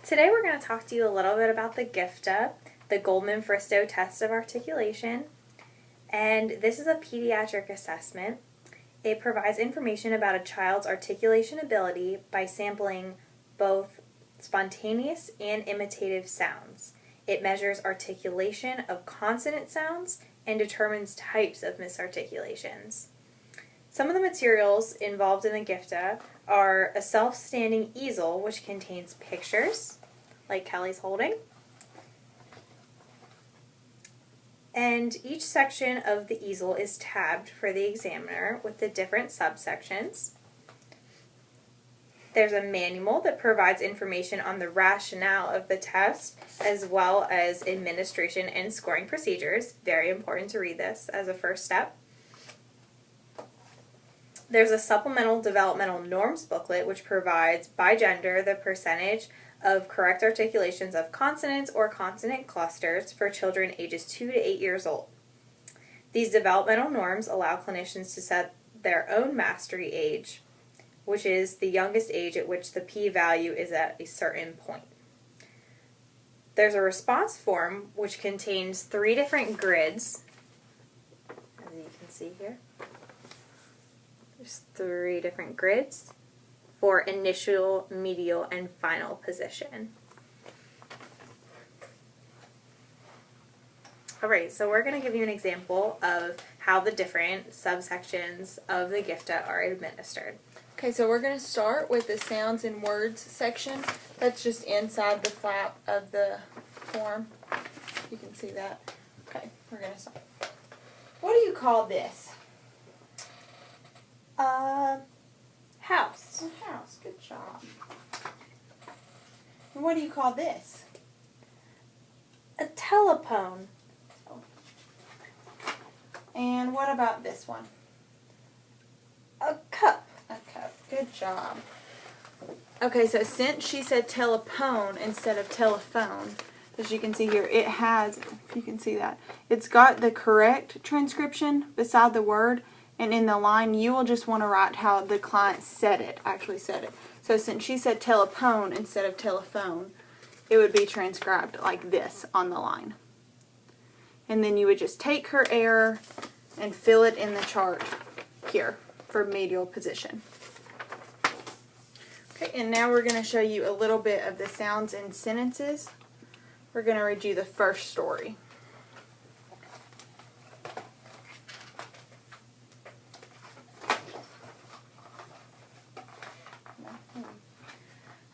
Today we're going to talk to you a little bit about the GFTA, the Goldman Fristoe test of articulation, and this is a pediatric assessment. It provides information about a child's articulation ability by sampling both spontaneous and imitative sounds. It measures articulation of consonant sounds and determines types of misarticulations. Some of the materials involved in the GFTA are a self-standing easel, which contains pictures, like Kelly's holding, and each section of the easel is tabbed for the examiner with the different subsections. There's a manual that provides information on the rationale of the test, as well as administration and scoring procedures. Very important to read this as a first step. There's a supplemental developmental norms booklet which provides by gender the percentage of correct articulations of consonants or consonant clusters for children ages 2 to 8 years old. These developmental norms allow clinicians to set their own mastery age, which is the youngest age at which the p-value is at a certain point. There's a response form which contains 3 different grids, as you can see here. There's 3 different grids for initial, medial, and final position. Alright, so we're going to give you an example of how the different subsections of the GFTA are administered. Okay, so we're going to start with the sounds and words section. That's just inside the flap of the form. You can see that. Okay, we're going to start. What do you call this? House. A house. Good job. And what do you call this? A telephone. And what about this one? A cup. A cup. Good job. Okay, so since she said telephone instead of telephone, as you can see here, it has, if you can see that, it's got the correct transcription beside the word, and in the line you will just want to write how the client said it, actually said it. So since she said telephone instead of telephone, it would be transcribed like this on the line. And then you would just take her error and fill it in the chart here for medial position. Okay, and now we're going to show you a little bit of the sounds and sentences. We're going to read you the first story.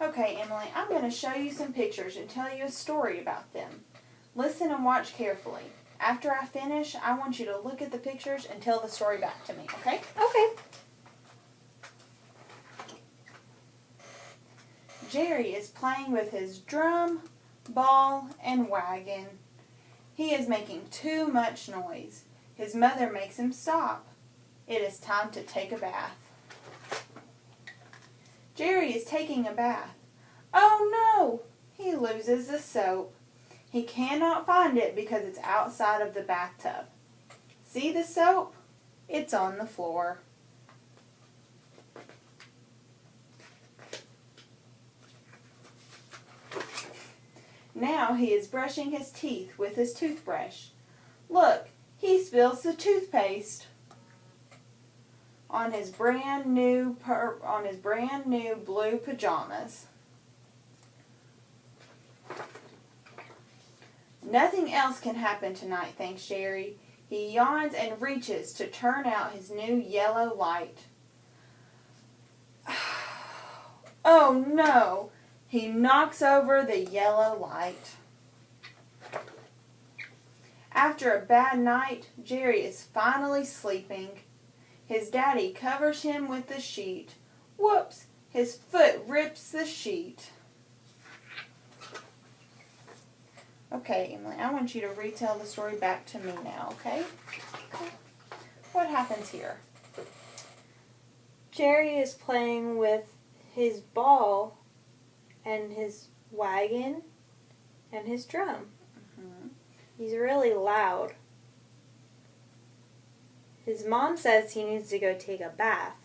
Okay, Emily, I'm going to show you some pictures and tell you a story about them. Listen and watch carefully. After I finish, I want you to look at the pictures and tell the story back to me, okay? Okay. Jerry is playing with his drum, ball, and wagon. He is making too much noise. His mother makes him stop. It is time to take a bath. Jerry is taking a bath. Oh no! He loses the soap. He cannot find it because it's outside of the bathtub. See the soap? It's on the floor. Now he is brushing his teeth with his toothbrush. Look, he spills the toothpaste on his brand new blue pajamas. Nothing else can happen tonight, thinks Jerry. He yawns and reaches to turn out his new yellow light. Oh no! He knocks over the yellow light. After a bad night, Jerry is finally sleeping. His daddy covers him with the sheet. Whoops! His foot rips the sheet. Okay, Emily, I want you to retell the story back to me now, okay? What happens here? Jerry is playing with his ball and his wagon and his drum. He's really loud. His mom says he needs to go take a bath.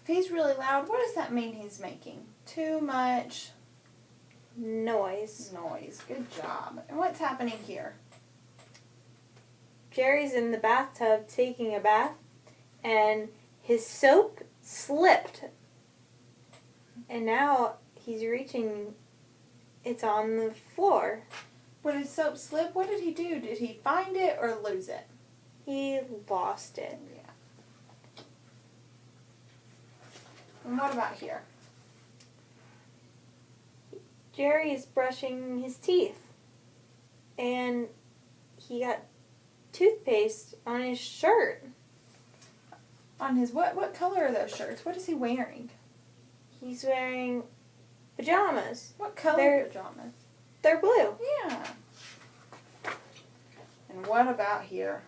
If he's really loud, what does that mean he's making? Too much Noise. Noise. Good job. And what's happening here? Jerry's in the bathtub taking a bath, and his soap slipped. And now he's reaching, it's on the floor. When his soap slip, what did he do? Did he find it or lose it? He lost it. Yeah. And what about here? Jerry is brushing his teeth, and he got toothpaste on his shirt. On his what color are those shirts? What is he wearing? He's wearing pajamas. What color They're- pajamas? They're blue. Yeah. And what about here?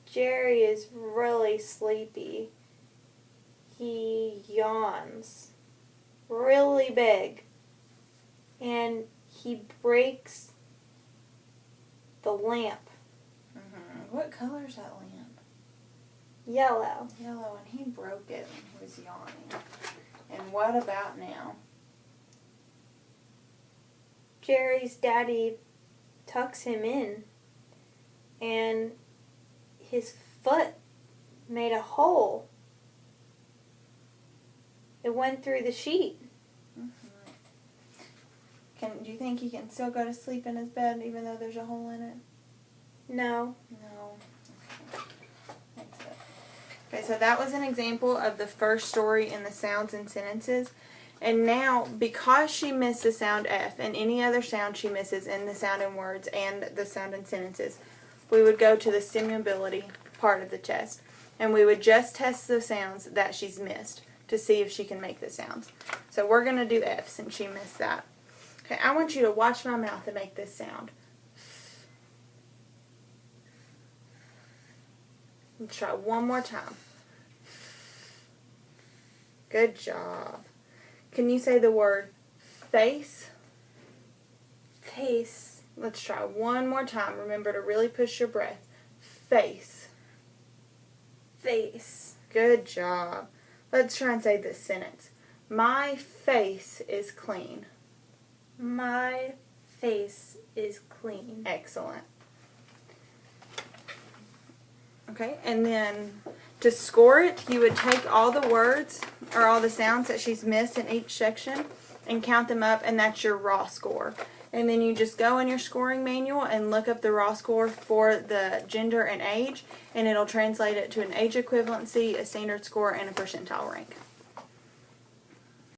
Jerry is really sleepy. He yawns really big, and he breaks the lamp. What color is that lamp? Yellow. Yellow, and he broke it when he was yawning. And what about now? Jerry's daddy tucks him in, and his foot made a hole. It went through the sheet. Do you think he can still go to sleep in his bed even though there's a hole in it? No. No. Okay. That's it. Okay, so that was an example of the first story in the sounds and sentences. And now, because she missed the sound F and any other sound she misses in the sound and words and the sound and sentences, we would go to the stimulability part of the test. And we would just test the sounds that she's missed to see if she can make the sounds. So we're going to do F since she missed that. Okay, I want you to watch my mouth and make this sound. Let's try one more time. Good job. Can you say the word face? Face. Let's try one more time. Remember to really push your breath. Face. Face. Good job. Let's try and say this sentence. My face is clean. My face is clean. Excellent. Okay, and then to score it, you would take all the words or all the sounds that she's missed in each section and count them up, and that's your raw score. And then you just go in your scoring manual and look up the raw score for the gender and age, and it'll translate it to an age equivalency, a standard score, and a percentile rank.